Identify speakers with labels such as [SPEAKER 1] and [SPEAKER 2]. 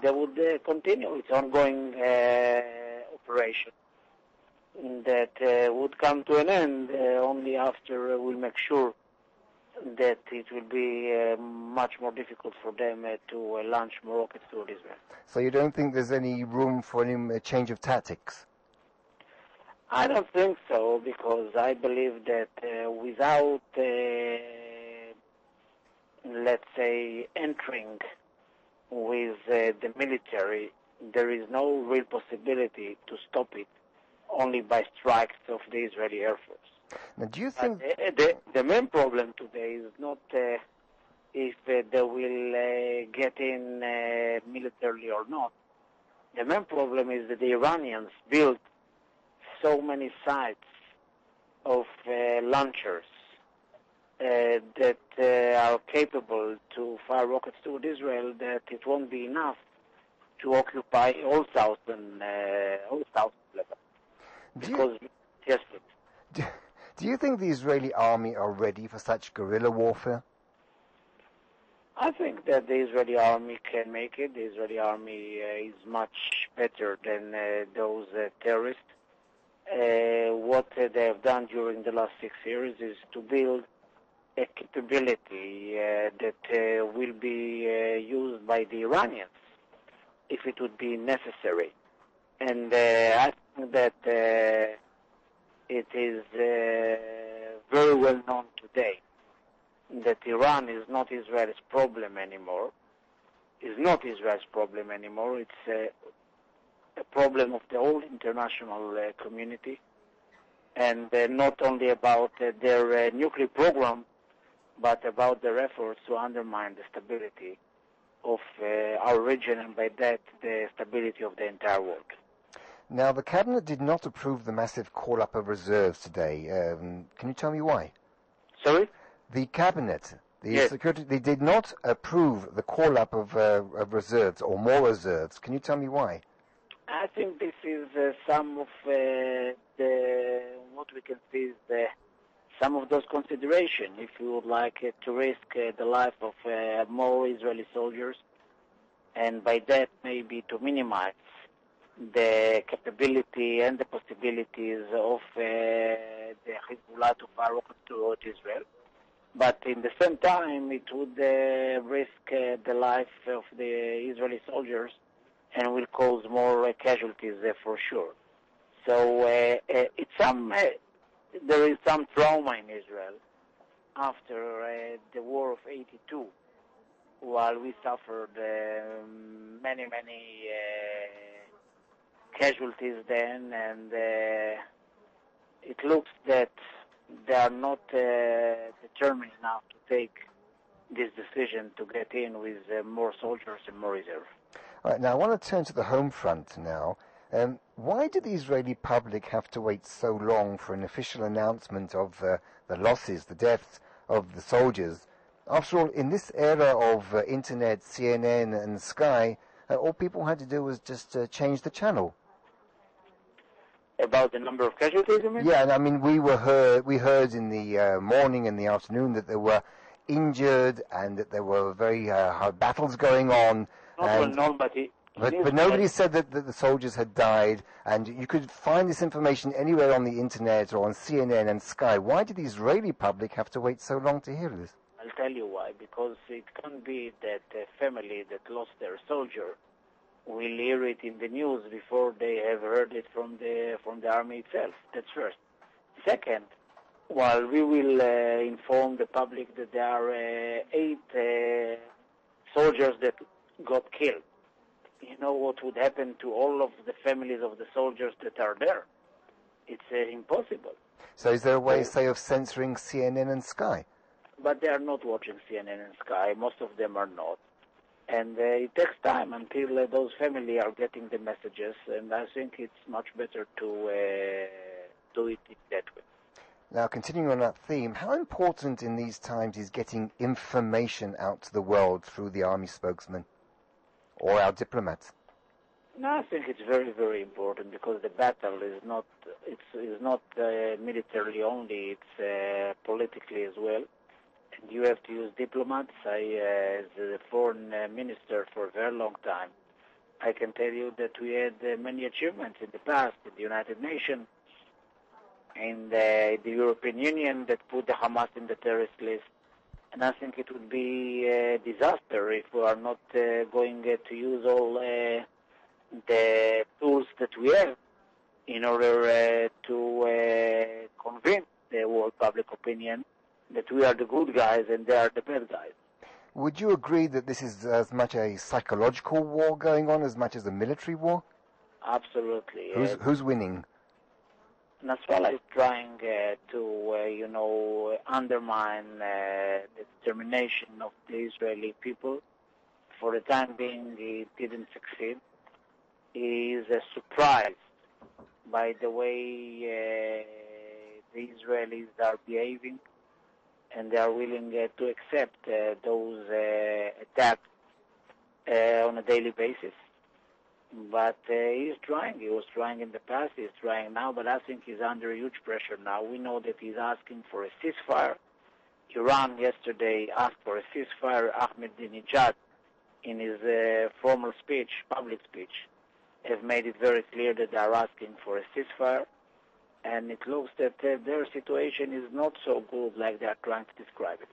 [SPEAKER 1] they would continue its ongoing operation that would come to an end only after we'll make sure that it will be much more difficult for them to launch more rockets toward Israel.
[SPEAKER 2] So you don't think there's any room for any change of tactics?
[SPEAKER 1] I don't think so, because I believe that without, let's say, entering with the military, there is no real possibility to stop it, only by strikes of the Israeli Air Force.
[SPEAKER 2] Now, do you think
[SPEAKER 1] the main problem today is not if they will get in militarily or not. The main problem is that the Iranians built so many sites of launchers that are capable to fire rockets toward Israel, that it won't be enough to occupy all Southern Lebanon.
[SPEAKER 2] Do you think the Israeli army are ready for such guerrilla warfare?
[SPEAKER 1] I think that the Israeli army can make it. The Israeli army is much better than those terrorists. What they have done during the last 6 years is to build a capability that will be used by the Iranians if it would be necessary. And I think that it is very well known today that Iran is not Israel's problem anymore. It's a problem of the whole international community, and not only about their nuclear program, but about their efforts to undermine the stability of our region, and by that the stability of the entire world.
[SPEAKER 2] Now, the cabinet did not approve the massive call-up of reserves today. Can you tell me why?
[SPEAKER 1] Sorry?
[SPEAKER 2] The cabinet,
[SPEAKER 1] Yes.
[SPEAKER 2] security, they did not approve the call-up of reserves or more reserves. Can you tell me why?
[SPEAKER 1] I think this is some of what we can see is some of those considerations. If you would like to risk the life of more Israeli soldiers, and by that maybe to minimize the capability and the possibilities of the Hezbollah to fire rockets toward Israel. But in the same time, it would risk the life of the Israeli soldiers and will cause more casualties for sure. So there is some trauma in Israel after the war of '82, while we suffered many casualties then, and it looks that they are not determined enough to take this decision to get in with more soldiers and more reserve.
[SPEAKER 2] All right, now I want to turn to the home front now. Why did the Israeli public have to wait so long for an official announcement of the losses, the deaths of the soldiers? After all, in this era of internet, CNN and Sky, all people had to do was just change the channel.
[SPEAKER 1] About the number of casualties, you mean?
[SPEAKER 2] Yeah, and I mean, we heard in the morning and the afternoon that there were injured and that there were very hard battles going on.
[SPEAKER 1] Not well known, but
[SPEAKER 2] nobody said that the soldiers had died, and you could find this information anywhere on the internet or on CNN and Sky. Why did the Israeli public have to wait so long to hear this?
[SPEAKER 1] I'll tell you why. Because it can't be that a family that lost their soldier will hear it in the news before they have heard it from the army itself. That's first. Second, while we will inform the public that there are 8 soldiers that got killed, you know what would happen to all of the families of the soldiers that are there? It's impossible.
[SPEAKER 2] So is there a way, say, of censoring CNN and Sky?
[SPEAKER 1] But they are not watching CNN and Sky. Most of them are not. And it takes time until those families are getting the messages, and I think it's much better to do it that way.
[SPEAKER 2] Now, continuing on that theme, how important in these times is getting information out to the world through the army spokesman or our diplomats?
[SPEAKER 1] No, I think it's very, very important, because the battle is not militarily only; it's politically as well. And you have to use diplomats. I, as a foreign minister for a very long time, I can tell you that we had many achievements in the past in the United Nations, in the European Union that put the Hamas in the terrorist list. And I think it would be a disaster if we are not going to use all the tools that we have in order to convince the world public opinion that we are the good guys and they are the bad guys.
[SPEAKER 2] Would you agree that this is as much a psychological war going on as much as a military war?
[SPEAKER 1] Absolutely.
[SPEAKER 2] Who's winning?
[SPEAKER 1] Nasrallah is trying to undermine the determination of the Israeli people. For the time being, he didn't succeed. He is surprised by the way the Israelis are behaving, and they are willing to accept those attacks on a daily basis. But he's trying. He was trying in the past. He's trying now. But I think he's under huge pressure now. We know that he's asking for a ceasefire. Iran yesterday asked for a ceasefire. Ahmadinejad, in his formal speech, public speech, have made it very clear that they are asking for a ceasefire. And it looks that their situation is not so good like they are trying to describe it.